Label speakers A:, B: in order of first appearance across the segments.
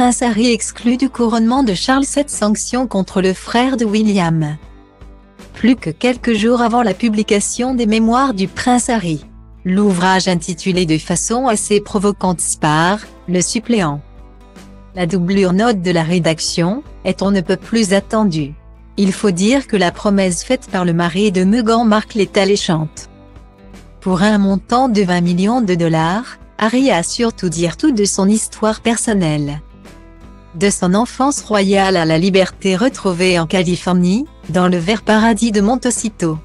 A: prince Harry exclu du couronnement de Charles. Cette sanction contre le frère de William. Plus que quelques jours avant la publication des mémoires du prince Harry, l'ouvrage intitulé de façon assez provocante Spare, le suppléant. La doublure note de la rédaction est on ne peut plus attendue. Il faut dire que la promesse faite par le mari de Meghan Markle est alléchante. Pour un montant de 20 millions de dollars, Harry a surtout dire tout de son histoire personnelle. De son enfance royale à la liberté retrouvée en Californie, dans le vert paradis de Montecito.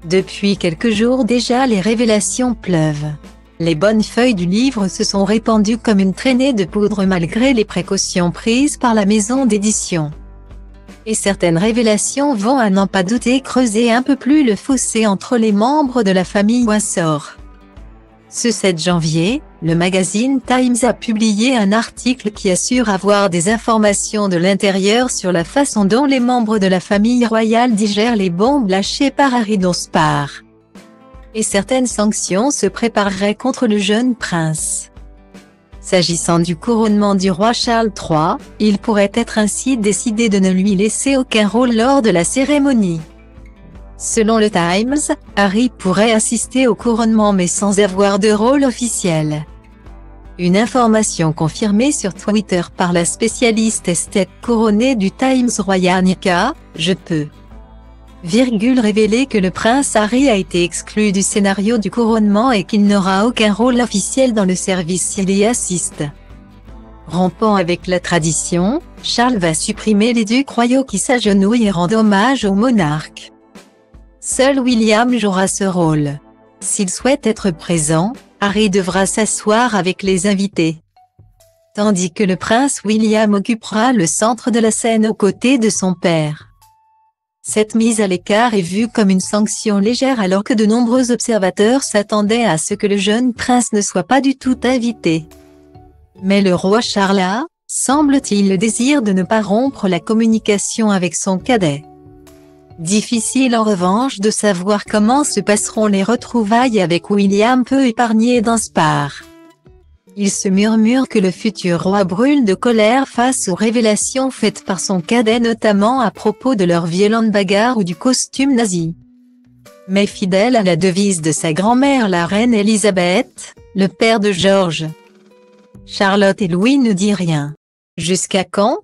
A: Depuis quelques jours déjà les révélations pleuvent. Les bonnes feuilles du livre se sont répandues comme une traînée de poudre malgré les précautions prises par la maison d'édition. Et certaines révélations vont à n'en pas douter creuser un peu plus le fossé entre les membres de la famille Windsor. Ce 7 janvier, le magazine Times a publié un article qui assure avoir des informations de l'intérieur sur la façon dont les membres de la famille royale digèrent les bombes lâchées par Harry dont Spare. Et certaines sanctions se prépareraient contre le jeune prince. S'agissant du couronnement du roi Charles III, il pourrait être ainsi décidé de ne lui laisser aucun rôle lors de la cérémonie. Selon le Times, Harry pourrait assister au couronnement mais sans avoir de rôle officiel. Une information confirmée sur Twitter par la spécialiste esthète couronnée du Times Royal Nika, je peux révéler que le prince Harry a été exclu du scénario du couronnement et qu'il n'aura aucun rôle officiel dans le service s'il y assiste. Rompant avec la tradition, Charles va supprimer les ducs royaux qui s'agenouillent et rendent hommage au monarque. Seul William jouera ce rôle. S'il souhaite être présent, Harry devra s'asseoir avec les invités. Tandis que le prince William occupera le centre de la scène aux côtés de son père. Cette mise à l'écart est vue comme une sanction légère alors que de nombreux observateurs s'attendaient à ce que le jeune prince ne soit pas du tout invité. Mais le roi Charles a, semble-t-il, le désir de ne pas rompre la communication avec son cadet. Difficile en revanche de savoir comment se passeront les retrouvailles avec William peu épargné dans Spare. Il se murmure que le futur roi brûle de colère face aux révélations faites par son cadet notamment à propos de leur violente bagarre ou du costume nazi. Mais fidèle à la devise de sa grand-mère la reine Elisabeth, le père de George, Charlotte et Louis ne dit rien. Jusqu'à quand ?